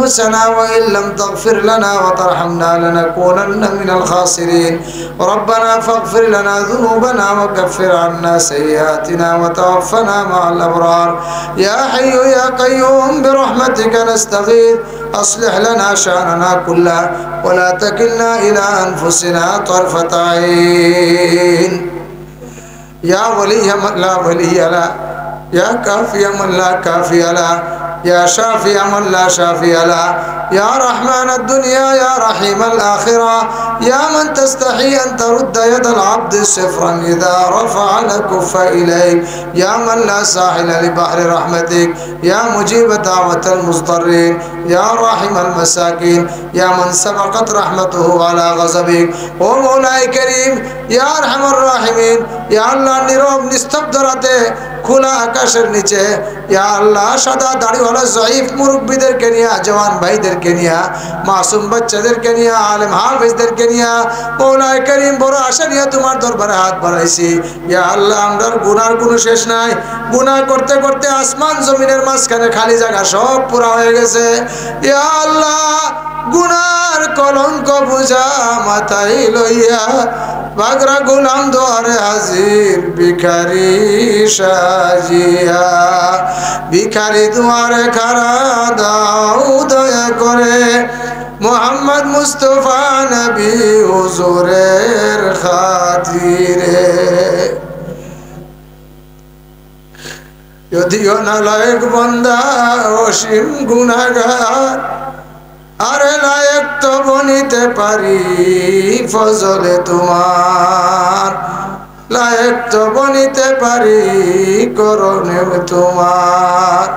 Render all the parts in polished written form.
أنفسنا وإن لم تغفر لنا وترحمنا لنكونن من الخاسرين ربنا فاغفر لنا ذنوبنا وكفر عنا سيئاتنا وتوفنا مع الأبرار يا حي يا قيوم برحمتك نستغيث أصلح لنا شأننا كله ولا تكلنا إلى أنفسنا طرفة عين يا ولي من لا ولي له يا كافي من لا كافي له يا شافي من لا شافي له يا رحمن الدنيا يا رحيم الآخرة يا من تستحي أن ترد يد العبد صفرا إذا رفع الكف إليك يا من لا ساحل لبحر رحمتك يا مجيب دعوة المضطرين يا راحم المساكين يا من سبقت رحمته على غضبك ومولاي كريم يا أرحم الراحمين يا الله নীরব নিস্তব্ধ রাতে খোলা আকাশের নিচে ইয়া আল্লাহ সাদা দাড়িওয়ালা জয়ীফ মুরব্বীদেরকে নিয়ে জওয়ান ভাইদেরকে নিয়ে মাসুম বাচ্চাদেরকে নিয়ে আলেম হাফেজদেরকে নিয়ে মওলাই করিম বড় আশা নিয়ে তোমার দরবারে হাত বাড়াইছি ইয়া আল্লাহ আমরার গুনার কোনো শেষ নাই গুনাহ করতে করতে আসমান জমিনের মাঝখানে খালি জায়গা সব পুরা হয়ে গেছে ইয়া আল্লাহ গুনার কলঙ্ক বুঝা মাথায় লইয়া বাগরা গোলাম দোয়ারে হাজির ভিখারি সাজিয়া ভিখারি দুয়ারে খাড়া দাও দয়া করে মোহাম্মদ মুস্তফা নবী হুজুরের খাতিরে যদিও নালায়েক বান্দা অসীম গুনাহগার আরে লায়েক তো বনিতে পারি ফজলে তোমার লায়েক তো বনিতে পারি করণে তোমার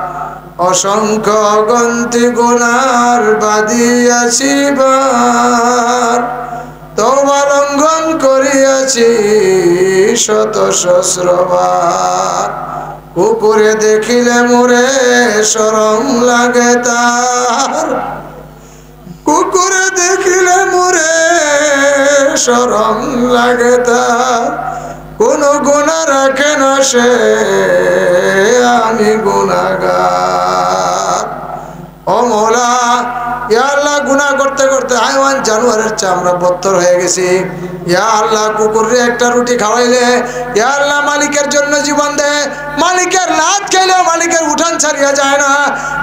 অসংখ্য গন্তি গুনার বাদিয়াছি বার তওবা লঙ্ঘন করিয়াছি শত সহস্রবার কুকুরে দেখিলে মোরে শরম লাগে তার কুকুরে দেখিলে মোরে শরম লাগে তার কোন গুনাহ রাখে না সে আমি গুনাহগার ও মওলা ইয়া আল্লাহ গুনাহ করতে করতে হাইওয়ান জানোয়ারের চামড়া বত্তর হয়ে গেছি ইয়া আল্লাহ কুকুরে একটা রুটি খাওয়াইলে ইয়া আল্লাহ মালিকের জন্য জীবন দে মালিকের লাত খাইলেও মালিকের উঠান ছাড়িয়া যায় না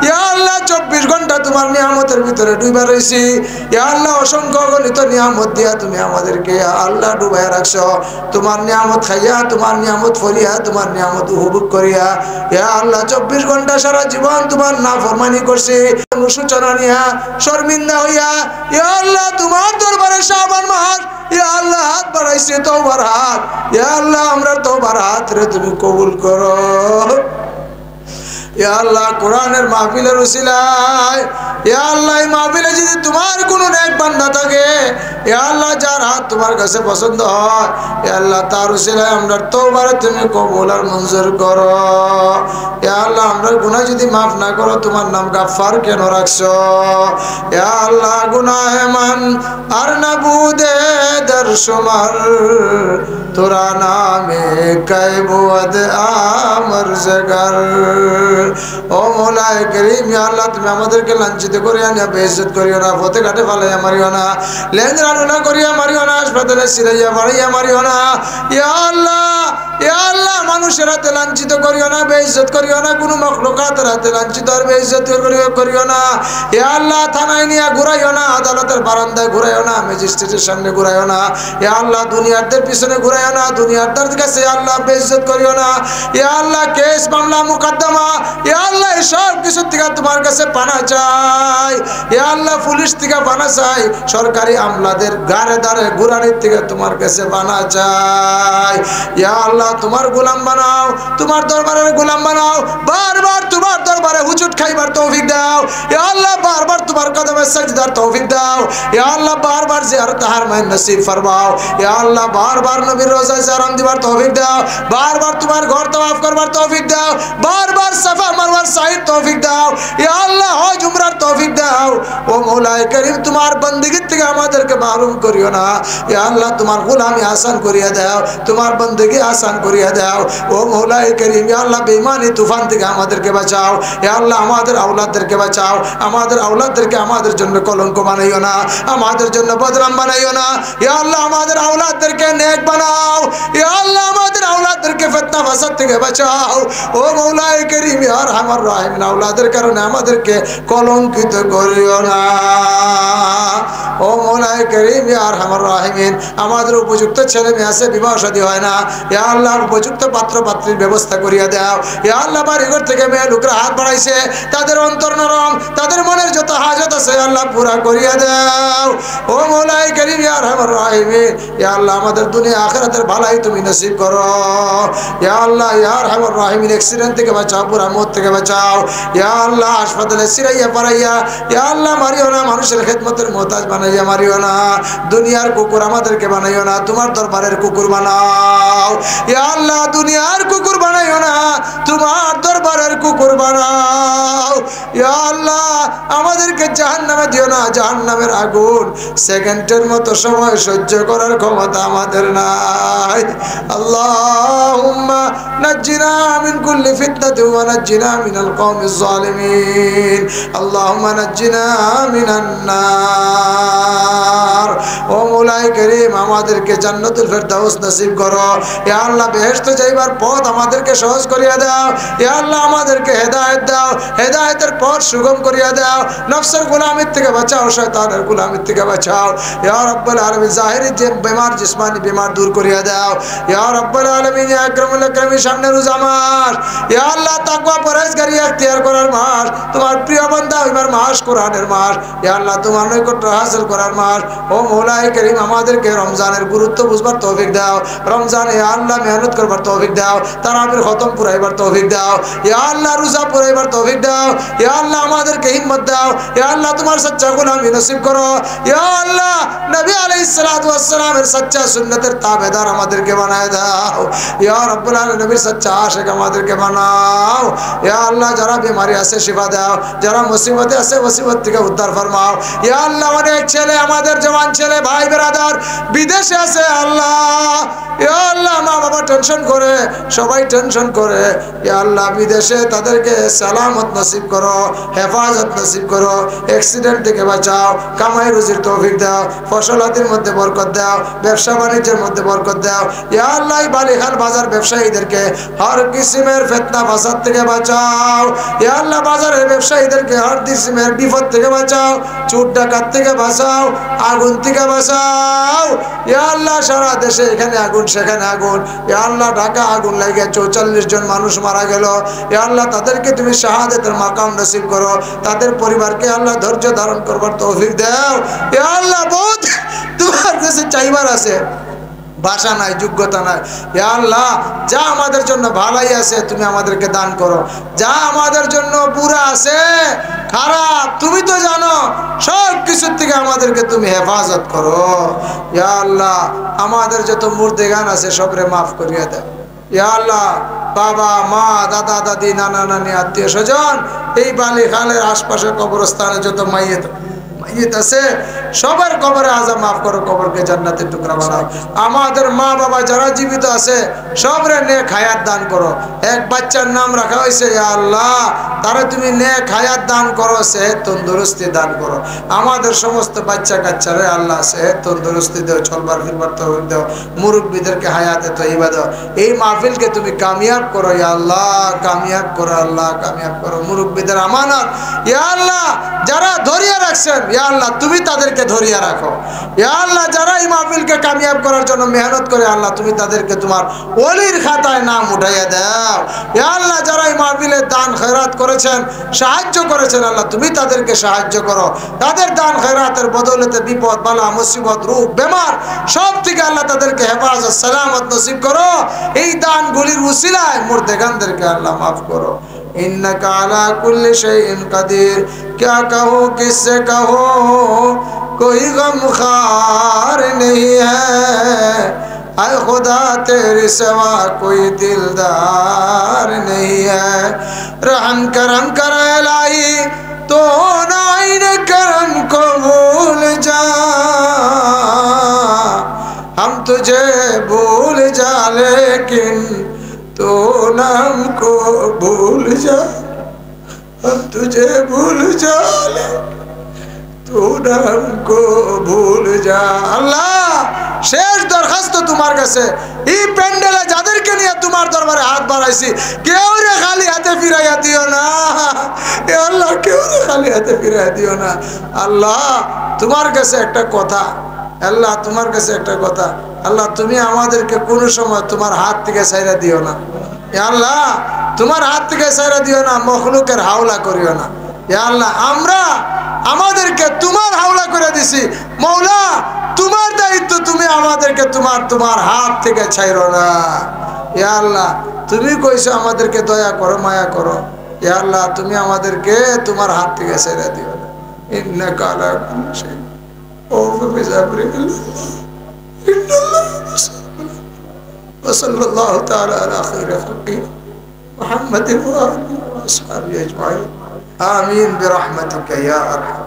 ইয়া আল্লাহ 24 ঘন্টা তোমার নিয়ামতের ভিতরে ডুবে রইছি ইয়া আল্লাহ অসংখ্য অগণিত নিয়ামত দিয়া তুমি আমাদেরকে ইয়া আল্লাহ ডুবাইয়া রাখছো তোমার নিয়ামত খাইয়া তোমার নিয়ামত ফলিয়া তোমার নিয়ামত উপভোগ করিয়া ইয়া আল্লাহ 24 ঘন্টা সারা জীবন তোমার নাফরমানি করছি অনুশোচনা নিয়া শর্মিন্দা হইয়া ইয়া আল্লাহ তোমার দরবারে শাবান মাস ইয়া আল্লাহ হাত বাড়াইছে তওবার হাত ইয়া আল্লাহ আমরা তওবার হাত রে তুমি কবুল করো ইয়া আল্লাহ কোরআনের মাহফিলের উসিলায় ইয়া আল্লাহ এই মাহফিলে যদি তোমার কোনো নেক বান্দা থাকে ইয়া আল্লাহ যার হাত তোমার কাছে পছন্দ হয় ইয়া আল্লাহ তার উসিলায় আমরা তওবার তুমি কবুল আর মঞ্জুর করো ইয়া আল্লাহ আমরা গুনাহ যদি maaf না করো তোমার নাম গাফফার কেন রাখছো ইয়া আল্লাহ গুনাহ মান আর না বুদে দরশুমার তোরা নামে কায়বুদ আমর জগর ও মওলাই করিম ইয়া আল্লাহ তুমি আমাদেরকে লাঞ্ছিত করিও না বেইজ্জত করিও না পথে ঘাটে ফালাইয়া মারিও না লেনদেন না করিয়া মারিও না হাসপাতালে সিরাইয়া বাড়াইয়া মারিও না ইয়া আল্লাহ মানুষের হাতে লাঞ্ছিত করিও না বেইজ্জত করিও না কোনো মাখলুকাতের হাতে লাঞ্ছিত আর বেইজ্জত করিও না ইয়া আল্লাহ থানায় নিয়ে ঘুরাইও না আদালতের বারান্দায় ঘুরাইও না ম্যাজিস্ট্রেটের সামনে ঘুরাইও না ইয়া আল্লাহ দুনিয়ারদের পিছনে ঘুরাইও না দুনিয়ারদের কাছে আল্লাহ বেইজ্জত করিও না ইয়া আল্লাহ কেস মামলা মুকদ্দমা ইয়া আল্লাহ সব কিছু থেকে তোমার কাছে পানা চাই ইয়া আল্লাহ পুলিশ থেকে পানা চাই সরকারি আমলাদের গারে দারে ঘুরানির থেকে তোমার কাছে পানা চাই ইয়া আল্লাহ তোমার গোলাম বানাও তোমার দরবারের গোলাম বানাও বারবার তোমার দরবারে হুজুট খাইবার তৌফিক দাও ইয়া আল্লাহ বারবার তোমার কদমে সিজদার তৌফিক দাও ইয়া আল্লাহ বারবার জিয়ারত হারমাইন নসিব ফরমাও ইয়া আল্লাহ বারবার নবীর রওজায় সালাম দিবার তৌফিক দাও বারবার তোমার ঘর তওয়াফ করবার তৌফিক দাও বারবার সাফা মারওয়ার সাইড তৌফিক দাও ইয়া আল্লাহ হজ উমরার তৌফিক দাও ও মওলাই করিম তোমার বندگی থেকে থেকে আমাদেরকে মাহরুম করিও না। ইয়া আল্লাহ তোমার গোলামি আসান করিয়া দাও, তোমার বندگی আসান করিয়া দাও। ও মওলাই করিম ইয়া আল্লাহ বেঈমানি তুফান থেকে আমাদেরকে বাঁচাও। ইয়া আল্লাহ আমাদের আওলাদদেরকে বাঁচাও, আমাদের আওলাদদেরকে আমাদের জন্য কলঙ্ক বানাইও না, আমাদের জন্য বদনাম বানাইও না। ইয়া আল্লাহ আমাদের আওলাদদেরকে নেক বানাও। ইয়া আল্লাহ আমাদের আওলাদদেরকে ফিতনা ফাসাদ থেকে বাঁচাও। ও মওলাই করিম ইয়া আরহামার রাহিমিন আওলাদের কারণে আমাদেরকে কলঙ্কিত করিও না। ও মওলাই করিম ইয়া আরহামার রাহিমিন আমাদের উপযুক্ত ছেলে মেয়ে আছে, বিবাহ শাদী হয় না, ইয়া আল্লাহ উপযুক্ত পাত্র পাত্রীর ব্যবস্থা করিয়া দাও। ইয়া আল্লাহ বাড়িঘর থেকে মেয়ে লোকরা হাত বাড়াইছে, তাদের অন্তর নরম, তাদের মনের যত হাজত আছে আল্লাহ পুরা করিয়া দাও। ও মওলাই করিম ইয়া আরহামার রাহিমিন ইয়া আল্লাহ আমাদের দুনিয়া আখিরাতের ভালাই তুমি নসিব করো। ইয়া আল্লাহ ইয়া আরহামার রাহিমিন অ্যাক্সিডেন্ট থেকে বাঁচাও, পুরা মত থেকে বাঁচাও। ইয়া আল্লাহ হাসপাতালে সিরাইয়া পারাইয়া ইয়া আল্লাহ মারিও না, মানুষের খেদমতের মুহতাজ বানাইয়া মারিও না, দুনিয়ার কুকুর আমাদেরকে বানাইও না, তোমার দরবারের কুকুর বানাও। ইয়া আল্লাহ দুনিয়ার কুকুর বানাইও না, তোমার দরবারের কুকুর বানাও। ইয়া আল্লাহ আমাদেরকে জাহান্নামে দিও না, জাহান্নামের আগুন সেকেন্ডের মতো সময় সহ্য করার ক্ষমতা আমাদের নাই। আল্লাহুম্মা নাজ্জিনা মিন কুল্লি ফিতনাতিন ওয়া নাজ্জিনা মিনাল কওমিজ জালিমিন। আল্লাহুম্মা নাজ্জিনা মিনান নার। ও মওলাই করিম আমাদেরকে জান্নাতুল ফেরদাউস নসিব করো। ইয়া আল্লাহ বেহেশতে যাইবার পথ আমাদেরকে সহজ করিয়া দাও। ইয়া আল্লাহ আমাদেরকে হেদায়েত দাও, হেদায়েতের পথ সুগম করিয়া দাও। নফসের গোলামির থেকে বাঁচাও, শয়তানের গোলামির থেকে বাঁচাও। ইয়া রাব্বুল আলামিন জাহিরি যে বিমার জিসমানি বিমার দূর করিয়া দাও। ইয়া রাব্বুল আলামিন ইয়া আকরামুল আকরামিন সামনে রোজা মাস, ইয়া আল্লাহ তাকওয়া পরহেজগারি ইখতিয়ার করার মাস, তোমার প্রিয় বান্দা হইবার মাস, কোরআনের মাস, ইয়া আল্লাহ তোমার নৈকট্য হাসিল করার মাস। ও মওলাই করিম আমাদেরকে রমজানের গুরুত্ব বুঝবার তৌফিক দাও, রমজানে ইয়া আল্লাহ মেহনত করবার তৌফিক দাও, তারাবির খতম পুরাইবার তৌফিক দাও, ইয়া আল্লাহ রোজা পুরাইবার তৌফিক দাও। ইয়া আল্লাহ আমাদেরকে হিম্মত দাও। ইয়া আল্লাহ তোমার সচ্চা গোলামি নসিব করো। ইয়া আল্লাহ নবী আলাইহিস সালাতু ওয়াস সালামের সচ্চা সুন্নতের তাবেদার আমাদেরকে বানায় দাও। ইয়া রাব্বুল আলামিন নবীর সচ্চা আশিক আমাদেরকে বানাও। ইয়া আল্লাহ যারা বিমারি আছে শিফা দাও, যারা মুসিবতে আছে মুসিবত থেকে উদ্ধার ফরমাও। ইয়া আল্লাহ অনেক ছেলে আমাদের জওয়ান ছেলে ভাই বেরাদার বিদেশে আছে আল্লাহ, ইয়া আল্লাহ মা বাবা টেনশন করে, সবাই টেনশন করে, ইয়া আল্লাহ বিদেশে তাদেরকে সালামত নসিব করো, হেফাজত নসিব করো, অ্যাক্সিডেন্ট থেকে বাঁচাও, কামাই রুজির তৌফিক দাও, ফসলাতির মধ্যে বরকত দাও, ব্যবসা বাণিজ্যের মধ্যে বরকত দাও। ইয়া আল্লাহ বালিখাল বাজার ব্যবসায়ীদেরকে হর কিসিমের ফিতনা ফাসাদ থেকে বাঁচাও। ইয়া আল্লাহ বাজারের ব্যবসায়ীদেরকে হর কিসিমের বিপদ থেকে বাঁচাও, চোর ডাকাত থেকে বাঁচাও, আগুন থেকে বাঁচাও। ইয়া আল্লাহ সারা দেশে এখানে আগুন সেখানে আগুন, ইয়া আল্লাহ ঢাকা আগুন লাগে 44 জন মানুষ মারা গেল। ইয়া আল্লাহ তাদেরকে তুমি শাহাদাতের মাকাম নসিব করো, তাদের পরিবারকে আল্লাহ ধৈর্য ধারণ করবার তৌফিক দাও। ইয়া আল্লাহ বহুত তোমার কাছে চাইবার আছে, ভাষা নাই, যোগ্যতা নাই। ইয়া আল্লাহ যা আমাদের জন্য ভালাই আছে তুমি আমাদেরকে দান করো, যা আমাদের জন্য বুরা আছে খারাপ তুমি তো জানো, সব কিছুর থেকে আমাদেরকে তুমি হেফাজত করো। ইয়া আল্লাহ আমাদের যত মুর্দেগান আছে সবরে মাফ করিয়া দাও। ইয়া আল্লাহ বাবা মা দাদা দাদি নানা নানি আত্মীয় স্বজন এই বালিখালের আশপাশের কবরস্থানে যত মাইয়েত আছে সবার কবরে আযাব মাফ করো, কবরকে জান্নাতের টুকরা বানাও। আমাদের মা বাবা যারা জীবিত আছে সবরে নেক হায়াত দান করো। এক বাচ্চার নাম রাখা হয়েছে ইয়া আল্লাহ তারা তুমি নেক হায়াত দান করো, সেহত তন্দুরস্তি দান করো। আমাদের সমস্ত বাচ্চা কাচ্চারে আল্লাহ সেহত তন্দুরস্তি দাও, চলবার ফিরবার তৌফিক দাও, মুরব্বিদেরকে হায়াতে তয়্যিবা দাও। এই মাহফিলকে তুমি কামিয়াব করো ইয়া আল্লাহ, কামিয়াব করো আল্লাহ, কামিয়াব করো। মুরব্বিদের আমানত ইয়া আল্লাহ যারা ধরিয়া রাখছেন ইয়া আল্লাহ তুমি তাদেরকে ধরিয়া রাখো। ইয়া আল্লাহ যারা এই মাহফিলকে কামিয়াব করার জন্য মেহনত করে আল্লাহ তুমি তাদেরকে তোমার ওলির খাতায় নাম উঠাইয়া দাও। ইয়া আল্লাহ যারা এই মাহফিলে দান খয়রাত করেছেন, সাহায্য করেছেন আল্লাহ তুমি তাদেরকে সাহায্য করো। তাদের দান খয়রাতের বদৌলতে বিপদ বালা মুসিবত রোগ বেমার সব থেকে আল্লাহ তাদেরকে হেফাজত সালামত নসিব করো। এই দানগুলির উসিলায় মুর্দেগানদেরকে আল্লাহ মাফ করো। इन्नका अला कुल्ली शैइन कदीर, क्या कहूँ किससे कहूँ, कोई गम खार नहीं है, आए खुदा तेरे सिवा कोई दिलदार नहीं है। रहम कर इलाही तो ना इन करम को भूल जा। भूल जा, हम तुझे भूल जाए, तू ना हमको भूल जा। আল্লাহ শেষ দরখাস্ত তোমার কাছে, এই প্যান্ডেলে যাদেরকে নিয়ে তোমার দরবারে হাত বাড়াইছি, কেউ রে খালি হাতে ফিরাইয়া দিও না। এ আল্লাহ, কেউ রে খালি হাতে ফিরাইয়া দিও না। আল্লাহ তোমার কাছে একটা কথা, আল্লাহ তোমার কাছে একটা কথা, আল্লাহ তুমি আমাদেরকে কোনো সময় তোমার হাত থেকে ছাইরা দিও না। আল্লাহ তোমার হাত থেকে ছাইরা দিও না, মখলুকের হাওলা করিও না। আল্লাহ আমরা আমাদেরকে তোমার হাওলা করে দিছি, মৌলা তোমার দায়িত্ব, তুমি আমাদেরকে তোমার হাত থেকে ছাইরো না। ইয়া আল্লাহ তুমি কইছো আমাদেরকে দয়া করো, মায়া করো। ইয়া আল্লাহ তুমি আমাদেরকে তোমার হাত থেকে ছাইরা দিও না। ইন্নাকা আলা কুল্লি শাইইন ওয়া বিসাবরিল্লাহ ইন্নাল্লাহ ওয়া সাল্লাল্লাহু তাআলা আলা খায়রি খালকি মুহাম্মাদিন ওয়া আলিহি ওয়া আসহাবিহি আজমাইন। آمين برحمتك يا أرحم